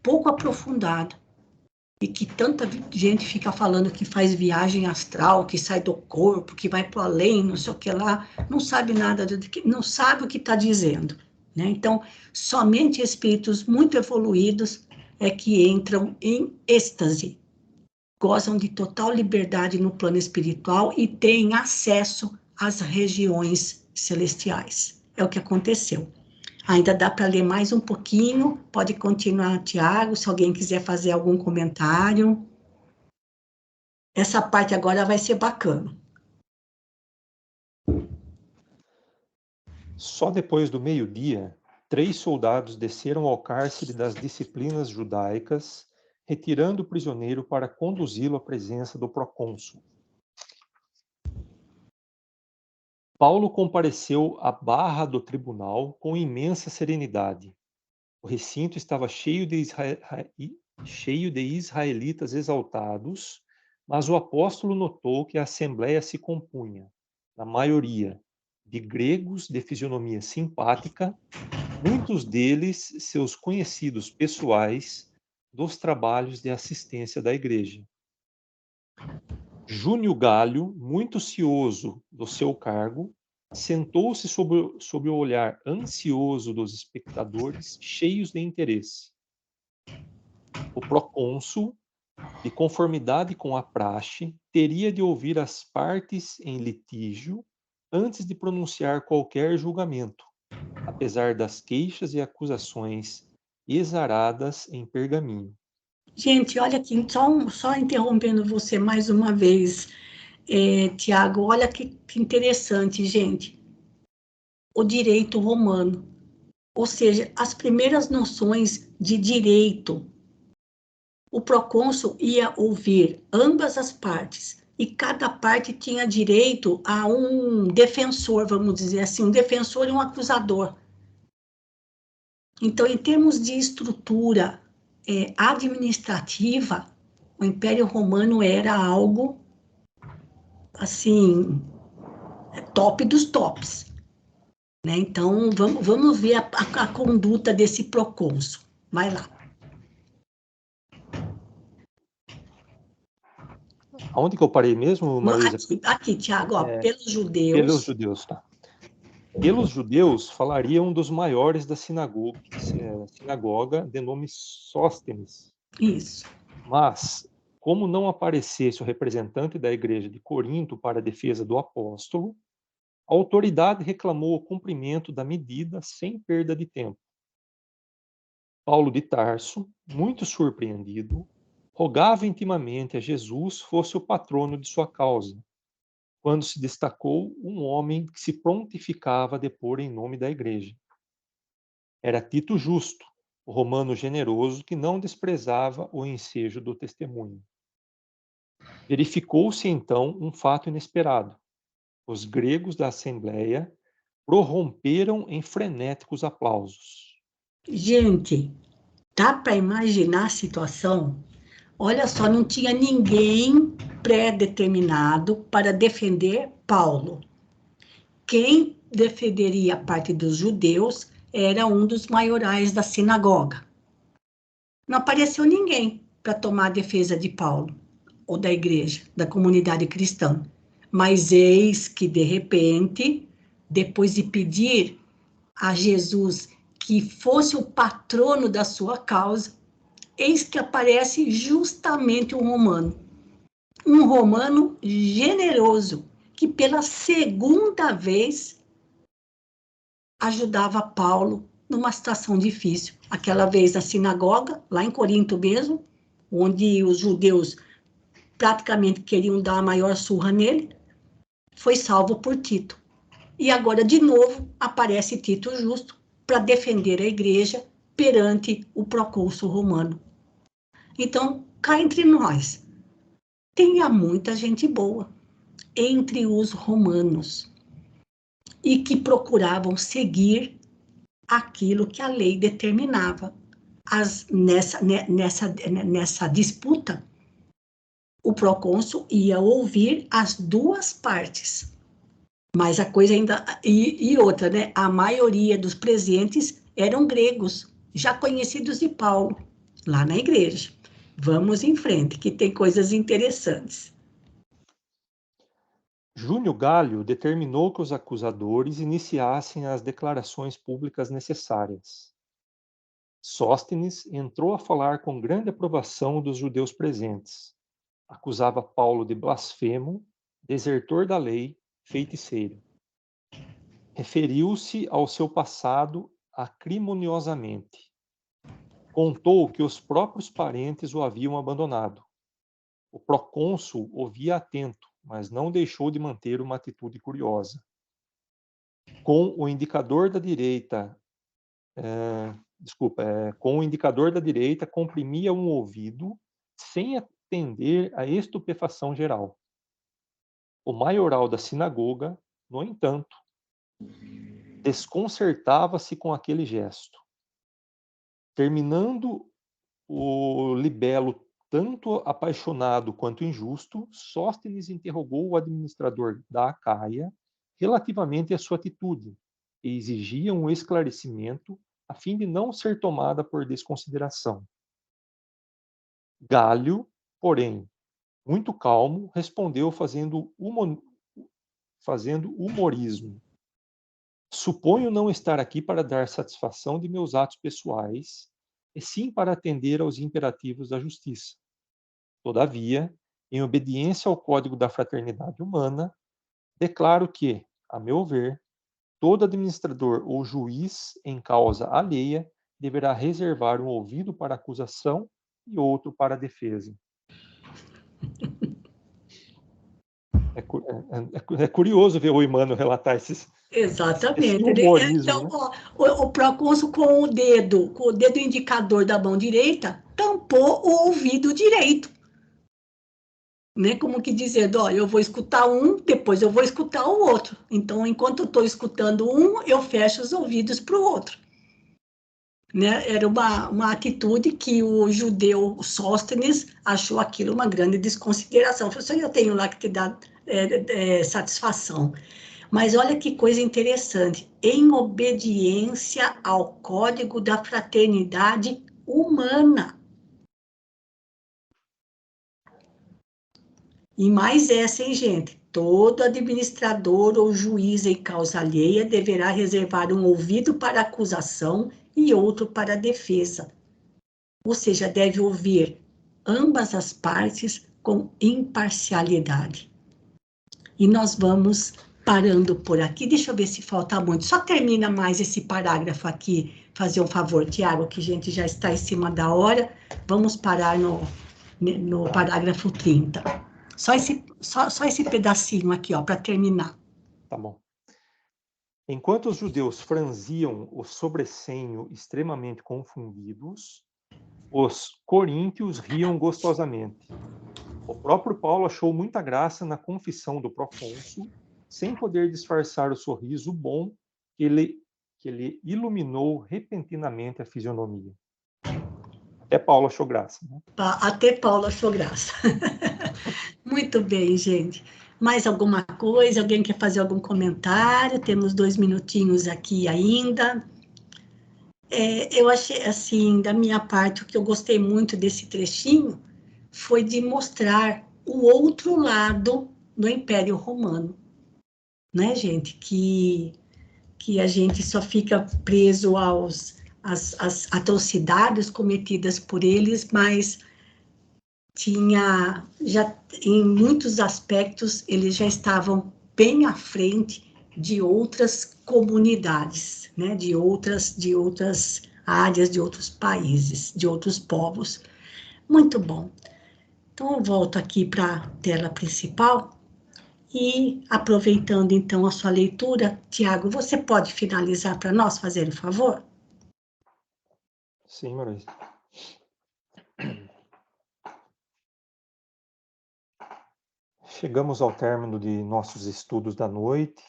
pouco aprofundado, e que tanta gente fica falando que faz viagem astral, que sai do corpo, que vai para o além, não sei o que lá, não sabe nada, não sabe o que está dizendo, né? Então, somente espíritos muito evoluídos é que entram em êxtase, gozam de total liberdade no plano espiritual e têm acesso às regiões celestiais. É o que aconteceu. Ainda dá para ler mais um pouquinho, pode continuar, Tiago, se alguém quiser fazer algum comentário. Essa parte agora vai ser bacana. Só depois do meio-dia, 3 soldados desceram ao cárcere das disciplinas judaicas, retirando o prisioneiro para conduzi-lo à presença do procônsul. Paulo compareceu à barra do tribunal com imensa serenidade. O recinto estava cheio de israelitas exaltados, mas o apóstolo notou que a assembleia se compunha, na maioria, de gregos de fisionomia simpática, muitos deles seus conhecidos pessoais dos trabalhos de assistência da igreja. Júnio Galho, muito cioso do seu cargo, sentou-se sob o olhar ansioso dos espectadores, cheios de interesse. O procônsul, de conformidade com a praxe, teria de ouvir as partes em litígio antes de pronunciar qualquer julgamento, apesar das queixas e acusações exaradas em pergaminho. Gente, olha aqui, só interrompendo você mais uma vez, Tiago, olha que interessante, gente. O direito romano, ou seja, as primeiras noções de direito. O procônsul ia ouvir ambas as partes e cada parte tinha direito a um defensor, vamos dizer assim, um defensor e um acusador. Então, em termos de estrutura administrativa, o Império Romano era algo, assim, top dos tops. Né? Então, vamos ver a conduta desse procônsul. Vai lá. Aonde que eu parei mesmo, Marisa? Aqui, Tiago, pelos judeus. Pelos judeus, tá. Pelos judeus, falariam dos maiores da sinagoga de nome Sóstenes. Isso. Mas, como não aparecesse o representante da igreja de Corinto para a defesa do apóstolo, a autoridade reclamou o cumprimento da medida sem perda de tempo. Paulo de Tarso, muito surpreendido, rogava intimamente a Jesus fosse o patrono de sua causa, quando se destacou um homem que se prontificava a depor em nome da igreja. Era Tito Justo, o romano generoso que não desprezava o ensejo do testemunho. Verificou-se então um fato inesperado. Os gregos da Assembleia prorromperam em frenéticos aplausos. Gente, dá para imaginar a situação? Olha só, não tinha ninguém pré-determinado para defender Paulo. Quem defenderia a parte dos judeus era um dos maiorais da sinagoga. Não apareceu ninguém para tomar a defesa de Paulo, ou da igreja, da comunidade cristã. Mas eis que, de repente, depois de pedir a Jesus que fosse o patrono da sua causa, eis que aparece justamente um romano generoso, que pela segunda vez ajudava Paulo numa situação difícil. Aquela vez na sinagoga, lá em Corinto mesmo, onde os judeus praticamente queriam dar a maior surra nele, foi salvo por Tito. E agora, de novo, aparece Tito Justo para defender a igreja perante o procônsul romano. Então, cá entre nós, tinha muita gente boa entre os romanos e que procuravam seguir aquilo que a lei determinava. Nessa disputa, o procônsul ia ouvir as duas partes. Mas a coisa ainda... E outra, né? A maioria dos presentes eram gregos, já conhecidos de Paulo, lá na igreja. Vamos em frente, que tem coisas interessantes. Júnio Galho determinou que os acusadores iniciassem as declarações públicas necessárias. Sóstenes entrou a falar com grande aprovação dos judeus presentes. Acusava Paulo de blasfemo, desertor da lei, feiticeiro. Referiu-se ao seu passado acrimoniosamente. Contou que os próprios parentes o haviam abandonado. O procônsul ouvia atento, mas não deixou de manter uma atitude curiosa. com o indicador da direita, com o indicador da direita, comprimia um ouvido sem atender à estupefação geral. O maioral da sinagoga, no entanto, desconcertava-se com aquele gesto. Terminando o libelo tanto apaixonado quanto injusto, Sóstenes interrogou o administrador da Acaia relativamente à sua atitude e exigia um esclarecimento a fim de não ser tomada por desconsideração. Gálio, porém, muito calmo, respondeu fazendo humorismo. Suponho não estar aqui para dar satisfação de meus atos pessoais, e sim para atender aos imperativos da justiça. Todavia, em obediência ao Código da Fraternidade Humana, declaro que, a meu ver, todo administrador ou juiz em causa alheia deverá reservar um ouvido para a acusação e outro para a defesa. É curioso ver o Emmanuel relatar esse Exatamente. humorismo, Então, né? ó, o procônsul com o dedo indicador da mão direita, tampou o ouvido direito. Né? Como que dizendo, ó, eu vou escutar um, depois eu vou escutar o outro. Então, enquanto eu estou escutando um, eu fecho os ouvidos para o outro. Né? Era uma atitude que o judeu Sóstenes achou aquilo uma grande desconsideração. Falou assim, eu tenho lá que te dar satisfação. Mas olha que coisa interessante, em obediência ao Código da Fraternidade Humana. E mais essa, hein, gente? Todo administrador ou juiz em causa alheia deverá reservar um ouvido para a acusação e outro para a defesa. Ou seja, deve ouvir ambas as partes com imparcialidade. E nós vamos parando por aqui. Deixa eu ver se falta muito. Só termina mais esse parágrafo aqui. Fazer um favor, Tiago, que a gente já está em cima da hora. Vamos parar no parágrafo 30. Só esse pedacinho aqui, ó, para terminar. Tá bom. Enquanto os judeus franziam o sobrecenho extremamente confundidos, os coríntios riam gostosamente. O próprio Paulo achou muita graça na confissão do procônsul, sem poder disfarçar o sorriso bom que lhe iluminou repentinamente a fisionomia. Até Paulo achou graça, né? Até Paulo achou graça. Muito bem, gente. Mais alguma coisa? Alguém quer fazer algum comentário? Temos 2 minutinhos aqui ainda. Eu achei, assim, da minha parte, o que eu gostei muito desse trechinho foi de mostrar o outro lado do Império Romano, né, gente? Que a gente só fica preso às atrocidades cometidas por eles, mas já em muitos aspectos, eles já estavam bem à frente de outras comunidades, né? de outras áreas, de outros países, de outros povos. Muito bom. Então, eu volto aqui para a tela principal e, aproveitando então a sua leitura, Tiago, você pode finalizar para nós, fazer o favor? Sim, Maria. Chegamos ao término de nossos estudos da noite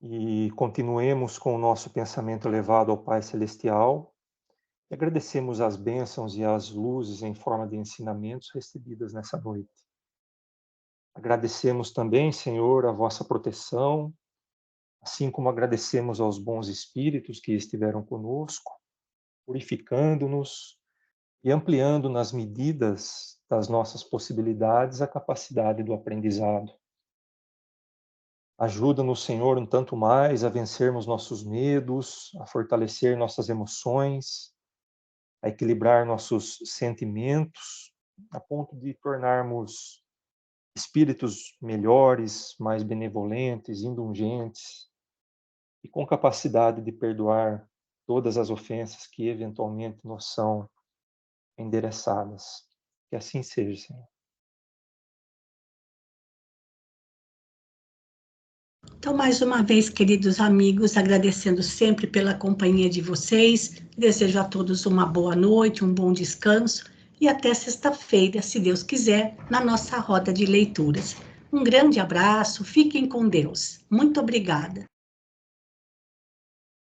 e continuemos com o nosso pensamento elevado ao Pai Celestial e agradecemos as bênçãos e as luzes em forma de ensinamentos recebidas nessa noite. Agradecemos também, Senhor, a vossa proteção, assim como agradecemos aos bons espíritos que estiveram conosco, purificando-nos e ampliando nas medidas das nossas possibilidades a capacidade do aprendizado. Ajuda-nos, Senhor, um tanto mais a vencermos nossos medos, a fortalecer nossas emoções, a equilibrar nossos sentimentos, a ponto de tornarmos espíritos melhores, mais benevolentes, indulgentes e com capacidade de perdoar todas as ofensas que eventualmente nos são endereçadas. Que assim seja, Senhor. Então, mais uma vez, queridos amigos, agradecendo sempre pela companhia de vocês, desejo a todos uma boa noite, um bom descanso e até sexta-feira, se Deus quiser, na nossa roda de leituras. Um grande abraço, fiquem com Deus. Muito obrigada.